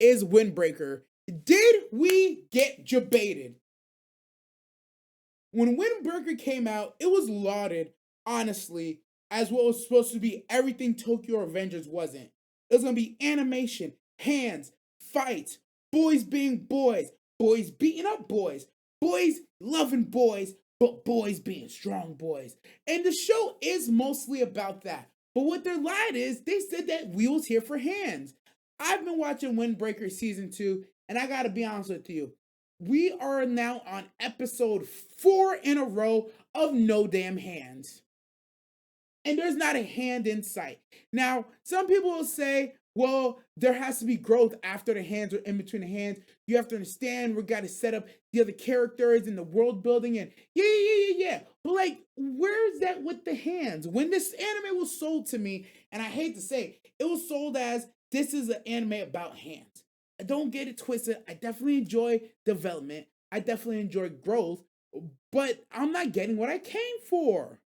is Windbreaker. Did we get jebaited? When Windbreaker came out, it was lauded, honestly, as what was supposed to be everything Tokyo Avengers wasn't. It was gonna be animation, hands, fights, boys being boys, boys beating up boys loving boys, but boys being strong boys. And the show is mostly about that. But what their lie is, they said that we was here for hands. I've been watching Windbreaker season 2, and I gotta be honest with you. We are now on episode 4 in a row of no damn hands. And there's not a hand in sight. Now, some people will say, well, there has to be growth after the hands or in between the hands. You have to understand we got to set up the other characters and the world building and yeah. But like, where's that with the hands? When this anime was sold to me, and I hate to say, it was sold as this is an anime about hands. I don't get it twisted. I definitely enjoy development. I definitely enjoy growth, but I'm not getting what I came for.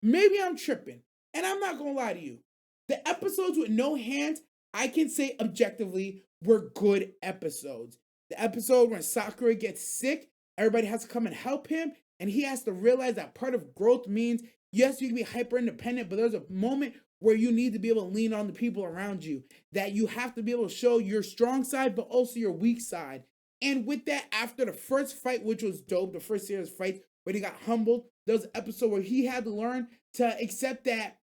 Maybe I'm tripping. And I'm not going to lie to you. The episodes with no hands, I can say objectively, were good episodes. The episode when Sakura gets sick, everybody has to come and help him, and he has to realize that part of growth means, yes, you can be hyper independent, but there's a moment where you need to be able to lean on the people around you. That you have to be able to show your strong side, but also your weak side. And with that, after the first fight, which was dope, the first series fight, where he got humbled, there was an episode where he had to learn to accept that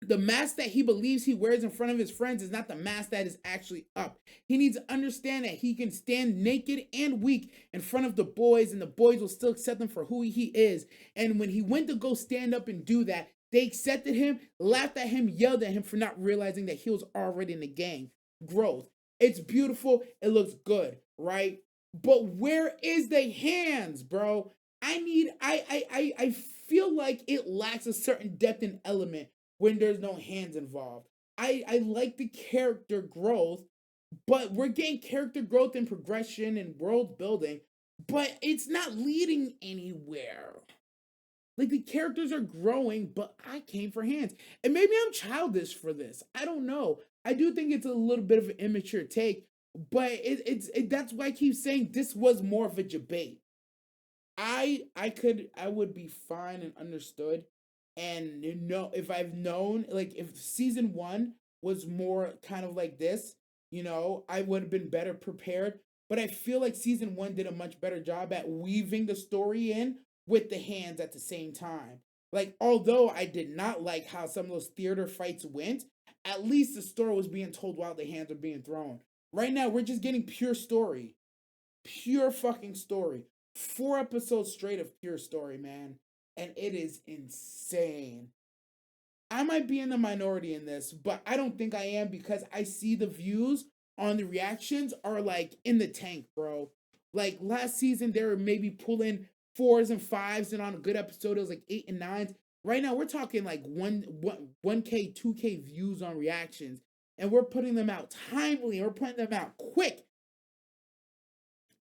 the mask that he believes he wears in front of his friends is not the mask that is actually up. He needs to understand that he can stand naked and weak in front of the boys, and the boys will still accept him for who he is. And when he went to go stand up and do that, they accepted him, laughed at him, yelled at him for not realizing that he was already in the gang. Growth. It's beautiful. It looks good, right? But where is the hands, bro? I feel like it lacks a certain depth and element when there's no hands involved. I like the character growth, but we're getting character growth and progression and world building, but it's not leading anywhere. Like the characters are growing, but I came for hands. And maybe I'm childish for this. I don't know. I do think it's a little bit of an immature take, but that's why I keep saying this was more of a debate. I would be fine and understood, and you know, if I've known, like if season 1 was more kind of like this, I would have been better prepared. But I feel like season 1 did a much better job at weaving the story in with the hands at the same time. Like, although I did not like how some of those theater fights went, at least the story was being told while the hands are being thrown. Right now, we're just getting pure story. Pure fucking story. 4 episodes straight of pure story, man. And it is insane. I might be in the minority in this, but I don't think I am because I see the views on the reactions are like in the tank, bro. Like last season, they were maybe pulling 4s and 5s, and on a good episode, it was like 8 and 9s. Right now, we're talking like 1K, 2K views on reactions, and we're putting them out timely, and we're putting them out quick,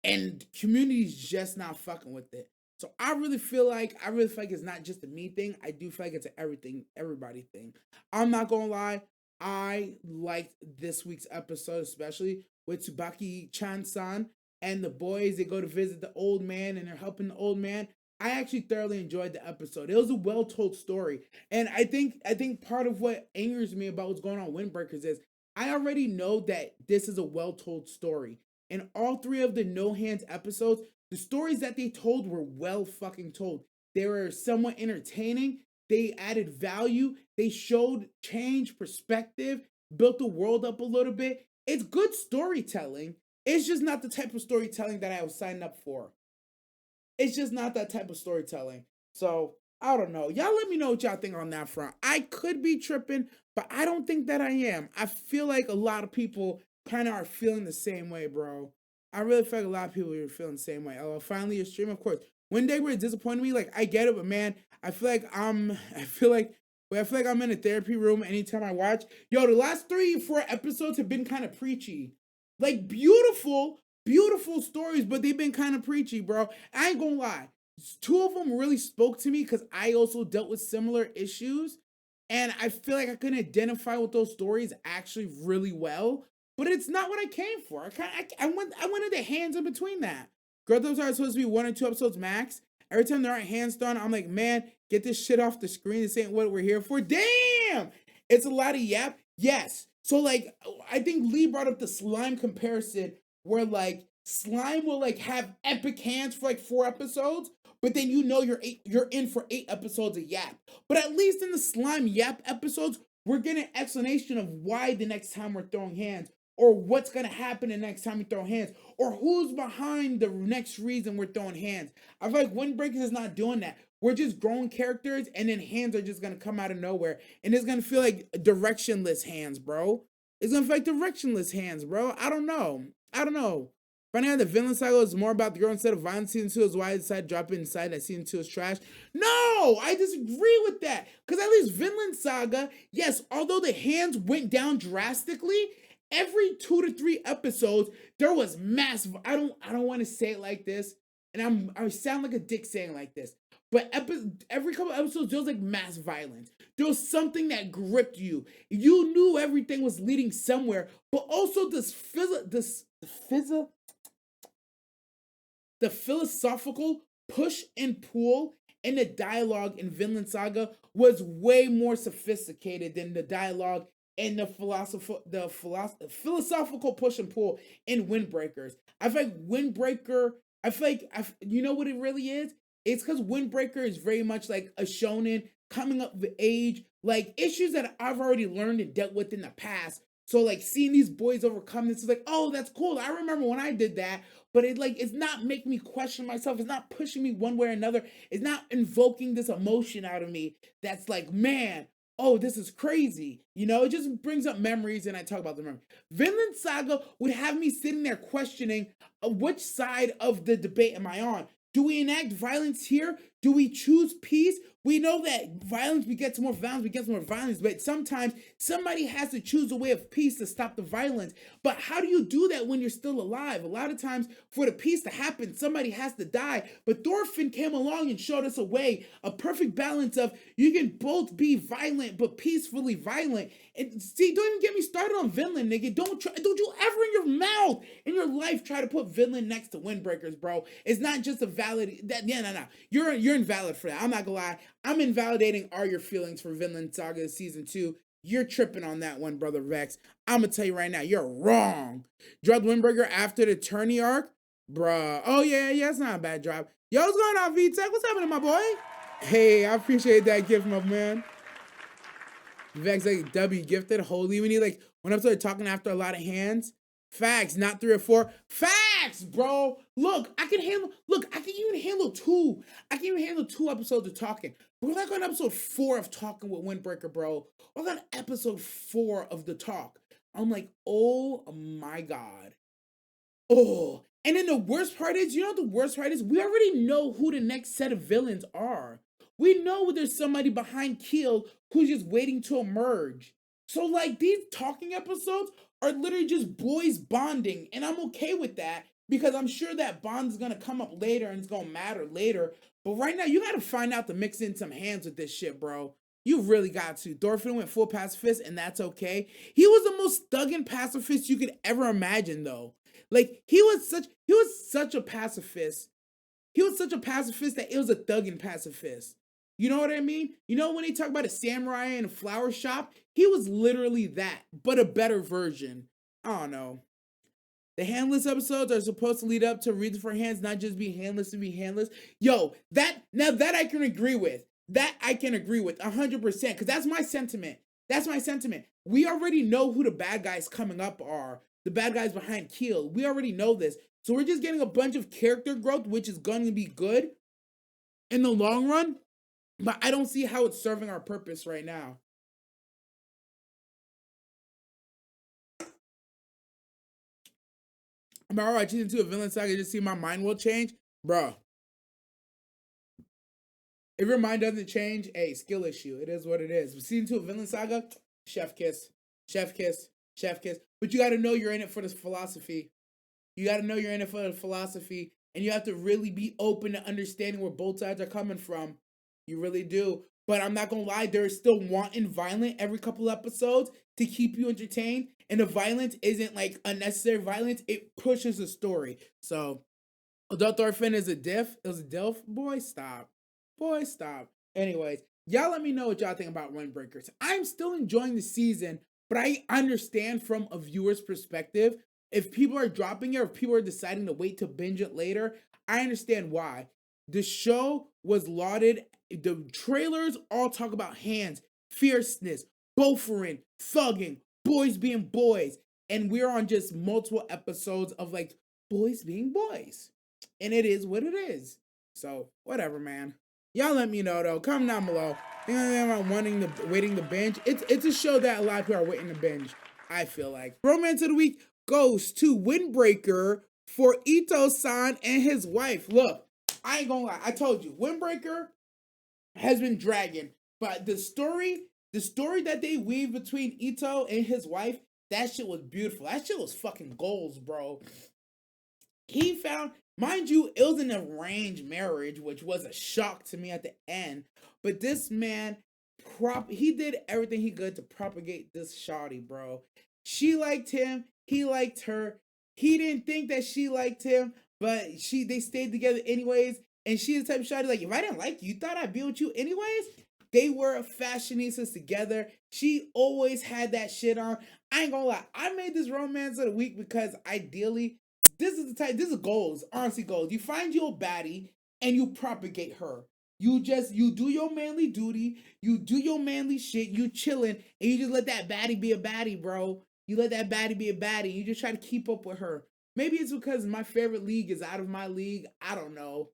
and community's just not fucking with it. So I really feel like it's not just a me thing. I do feel like it's an everybody thing. I'm not gonna lie, I liked this week's episode, especially with Tsubaki Chan-san and the boys. They go to visit the old man and they're helping the old man. I actually thoroughly enjoyed the episode. It was a well told story, and I think part of what angers me about what's going on with Windbreakers is I already know that this is a well told story. In all 3 of the No Hands episodes, the stories that they told were well fucking told. They were somewhat entertaining. They added value. They showed change, perspective, built the world up a little bit. It's good storytelling. It's just not the type of storytelling that I was signed up for. It's just not that type of storytelling. So I don't know. Y'all let me know what y'all think on that front. I could be tripping, but I don't think that I am. I feel like a lot of people kind of are feeling the same way, bro. I really feel like a lot of people are feeling the same way. Oh, finally a stream, of course. One day where it disappointed me, like I get it, but man, I feel like I'm in a therapy room anytime I watch. Yo, the last 3, 4 episodes have been kind of preachy. Like beautiful, beautiful stories, but they've been kind of preachy, bro. I ain't gonna lie. 2 of them really spoke to me because I also dealt with similar issues. And I feel like I can identify with those stories actually really well. but it's not what I came for. I wanted the hands in between that. Growth episodes are supposed to be 1 or 2 episodes max. Every time there aren't hands thrown, I'm like, man, get this shit off the screen. This ain't what we're here for. Damn, it's a lot of yap. Yes. So like, I think Lee brought up the slime comparison where like slime will like have epic hands for like 4 episodes, but then you're in for 8 episodes of yap. But at least in the slime yap episodes, we're getting an explanation of why the next time we're throwing hands, or what's gonna happen the next time we throw hands, or who's behind the next reason we're throwing hands. I feel like Windbreaker is not doing that. We're just growing characters, and then hands are just gonna come out of nowhere, and it's gonna feel like directionless hands, bro. It's gonna feel like directionless hands, bro. I don't know. I don't know. Finding out the Villain Saga is more about the girl instead of violence. Season 2 is why I decided to drop it inside that Season 2 is trash. No, I disagree with that. Because at least Vinland Saga, yes, although the hands went down drastically, every 2 to 3 episodes, there was massive. I don't want to say it like this, and I sound like a dick saying it like this. But every couple episodes, there was like mass violence. There was something that gripped you. You knew everything was leading somewhere, but also the philosophical push and pull in the dialogue in Vinland Saga was way more sophisticated than the dialogue and the philosophical push and pull in Windbreakers. I feel like Windbreaker. You know what it really is. It's because Windbreaker is very much like a shonen coming up with age, like issues that I've already learned and dealt with in the past. So like seeing these boys overcome this is like, oh, that's cool. I remember when I did that, but it's not making me question myself. It's not pushing me one way or another. It's not invoking this emotion out of me that's like, man, oh, this is crazy. You know, it just brings up memories, and I talk about the memory. Vinland Saga would have me sitting there questioning which side of the debate am I on? Do we enact violence here? Do we choose peace? We know that violence begets more violence, but sometimes somebody has to choose a way of peace to stop the violence. But how do you do that when you're still alive? A lot of times, for the peace to happen, somebody has to die. But Thorfinn came along and showed us a way, a perfect balance of you can both be violent but peacefully violent. And see, don't even get me started on Vinland, nigga. Don't you ever in your mouth in your life try to put Vinland next to Windbreakers, bro. It's not just a valid that. Yeah, no. You're invalid for that. I'm not gonna lie. I'm invalidating all your feelings for Vinland Saga Season 2. You're tripping on that one, Brother Vex. I'm gonna tell you right now, you're wrong. Dropped Windbreaker after the tourney arc? Bruh. Oh, yeah, it's not a bad drop. Yo, what's going on, V-Tech? What's happening, my boy? Hey, I appreciate that gift, my man. Vex, like, W gifted. Holy, we need, like, when I'm started talking after a lot of hands. Facts, not 3 or 4. Facts, bro. Look, I can even handle 2. I can even handle 2 episodes of talking. We're like on episode 4 of talking with Windbreaker, bro. We're on episode 4 of the talk. I'm like, oh my God. Oh. And then the worst part is, you know what the worst part is? We already know who the next set of villains are. We know there's somebody behind Keel who's just waiting to emerge. So like these talking episodes are literally just boys bonding, and I'm okay with that because I'm sure that bond is gonna come up later and it's gonna matter later. But right now, you gotta find out to mix in some hands with this shit, bro. You really got to. Thorfinn went full pacifist, and that's okay. He was the most thuggin' pacifist you could ever imagine, though. Like he was such a pacifist. He was such a pacifist that it was a thuggin' pacifist. You know what I mean? You know when they talk about a samurai in a flower shop? He was literally that, but a better version. I don't know. The handless episodes are supposed to lead up to reason for hands, not just be handless to be handless. Yo, that I can agree with. That I can agree with 100%, because that's my sentiment. That's my sentiment. We already know who the bad guys coming up are. The bad guys behind Keel. We already know this. So we're just getting a bunch of character growth, which is going to be good in the long run. But I don't see how it's serving our purpose right now. I'm alright, season 2 of Vinland Saga, just see my mind will change. Bro. If your mind doesn't change, hey, skill issue. It is what it is. Season 2 of Vinland Saga, chef kiss. Chef kiss. Chef kiss. But you gotta know you're in it for this philosophy. You gotta know you're in it for the philosophy. And you have to really be open to understanding where both sides are coming from. You really do. But I'm not gonna lie, there is still wanton violent every couple episodes. to keep you entertained, and the violence isn't like unnecessary violence. It pushes the story. So Adult Thorfinn is a diff. It was a dilf. Boy, stop. Boy, stop. Anyways, y'all let me know what y'all think about Windbreakers. I'm still enjoying the season, but I understand from a viewer's perspective. If people are dropping it or if people are deciding to wait to binge it later, I understand why. The show was lauded. The trailers all talk about hands, fierceness, buffering, thugging, boys being boys. And we're on just multiple episodes of like boys being boys, and it is what it is. So whatever, man. Y'all let me know though. Comment down below. Think I'm waiting to binge. It's a show that a lot of people are waiting to binge. I feel like romance of the week goes to Windbreaker for Ito-san and his wife. Look, I ain't gonna lie. I told you, Windbreaker has been dragging, but the story that they weave between Ito and his wife, that shit was beautiful. That shit was fucking goals, bro. He found, mind you, it was an arranged marriage, which was a shock to me at the end. But this man, he did everything he could to propagate this shawty, bro. She liked him. He liked her. He didn't think that she liked him, but they stayed together anyways. And she's the type of shawty like, if I didn't like you, you thought I'd be with you anyways? They were fashionistas together. She always had that shit on. I ain't gonna lie. I made this romance of the week because ideally, this is goals, honestly goals. You find your baddie and you propagate her. You do your manly duty, you do your manly shit, you chilling, and you just let that baddie be a baddie, bro. You let that baddie be a baddie. You just try to keep up with her. Maybe it's because my favorite league is out of my league. I don't know.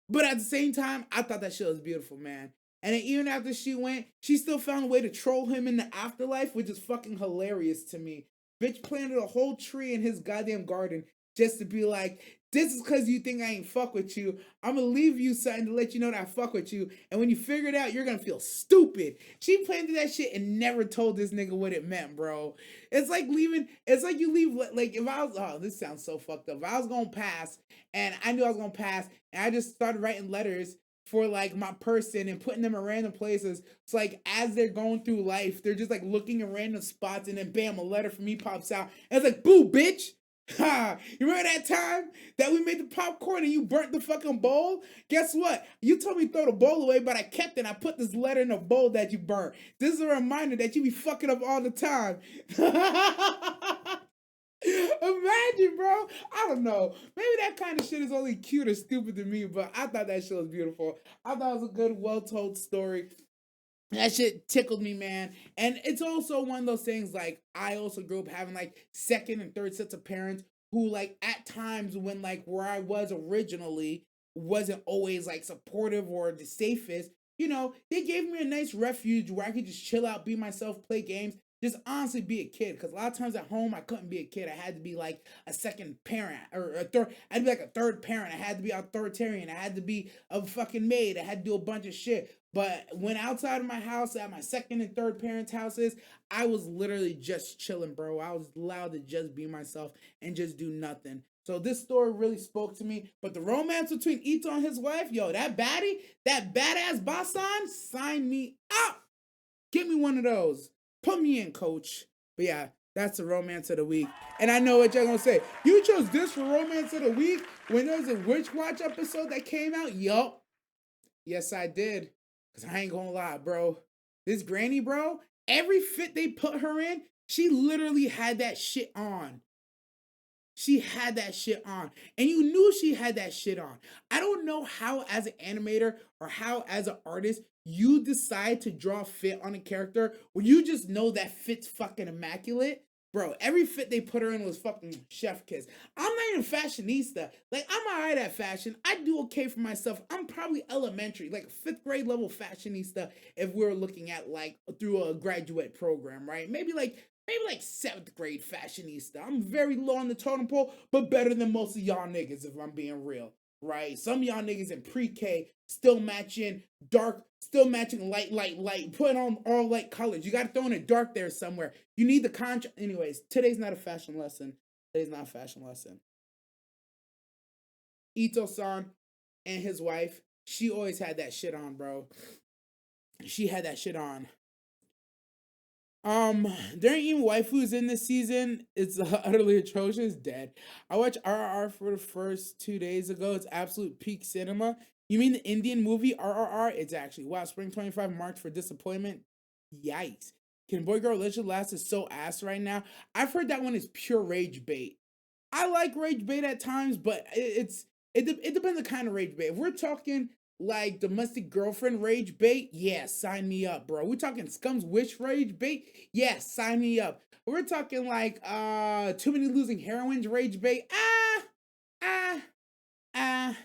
But at the same time, I thought that shit was beautiful, man. And then even after she went, she still found a way to troll him in the afterlife, which is fucking hilarious to me. Bitch planted a whole tree in his goddamn garden just to be like, this is because you think I ain't fuck with you. I'm gonna leave you something to let you know that I fuck with you. And when you figure it out, you're gonna feel stupid. She planted that shit and never told this nigga what it meant, bro. It's like you leave, like if I was, oh, this sounds so fucked up. If I was gonna pass and I knew I was gonna pass and I just started writing letters for like my person and putting them in random places. It's like as they're going through life, they're just like looking in random spots and then bam, a letter from me pops out. And it's like, boo, bitch. Ha! You remember that time that we made the popcorn and you burnt the fucking bowl? Guess what? You told me to throw the bowl away, but I kept it. I put this letter in the bowl that you burnt. This is a reminder that you be fucking up all the time. Imagine, bro. I don't know. Maybe that kind of shit is only cute or stupid to me, but I thought that shit was beautiful. I thought it was a good, well told story. That shit tickled me, man. And it's also one of those things like I also grew up having like second and third sets of parents who like at times when like where I was originally wasn't always like supportive or the safest, they gave me a nice refuge where I could just chill out, be myself, play games, just honestly be a kid. Because a lot of times at home, I couldn't be a kid. I had to be like a second parent or a third. I had to be like a third parent. I had to be authoritarian. I had to be a fucking maid. I had to do a bunch of shit. But when outside of my house, at my second and third parents' houses, I was literally just chilling, bro. I was allowed to just be myself and just do nothing. So this story really spoke to me. But the romance between Ito and his wife, yo, that baddie, that badass Basan, sign me up. Give me one of those. Put me in, coach. But yeah, that's the romance of the week. And I know what y'all gonna say. You chose this for romance of the week when there was a Witch Watch episode that came out? Yup. Yes, I did. Because I ain't gonna lie, bro. This granny, bro, every fit they put her in, she literally had that shit on. She had that shit on. And you knew she had that shit on. I don't know how, as an animator or how, as an artist, you decide to draw fit on a character when you just know that fit's fucking immaculate. Bro, every fit they put her in was fucking chef kiss. I'm not even fashionista. Like, I'm alright at fashion. I do okay for myself. I'm probably elementary, like a 5th grade level fashionista if we're looking at like through a graduate program, right? Maybe like 7th grade fashionista. I'm very low on the totem pole, but better than most of y'all niggas if I'm being real, right? Some of y'all niggas in pre-K still matching dark, still matching light, putting on all light colors. You gotta throw in a dark there somewhere. You need the contrast. Anyways, today's not a fashion lesson. Today's not a fashion lesson. Ito-san and his wife, she always had that shit on, bro. She had that shit on. There ain't even waifus in this season. It's utterly atrocious. Dead. I watched RRR for the first 2 days ago. It's absolute peak cinema. You mean the Indian movie RRR? It's actually wow. Spring 25 marked for disappointment. Yikes. Can Boy Girl Relationship Last is so ass right now. I've heard that one is pure rage bait. I like rage bait at times, but it depends on the kind of rage bait. If we're talking like domestic girlfriend rage bait, yeah, sign me up, bro. We're talking scum's wish rage bait, yeah, sign me up. We're talking like too many losing heroines rage bait, ah ah.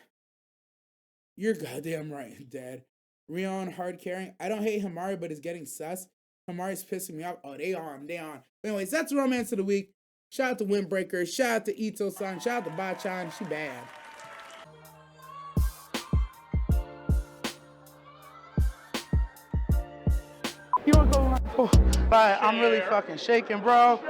You're goddamn right, Dad. Rion hard carrying. I don't hate Hamari, but it's getting sus. Hamari's pissing me off. Oh, they on, they on. But anyways, that's romance of the week. Shout out to Windbreaker. Shout out to Ito-san. Shout out to Bachan. She bad. You wanna go? Oh, bye. I'm really fucking shaking, bro.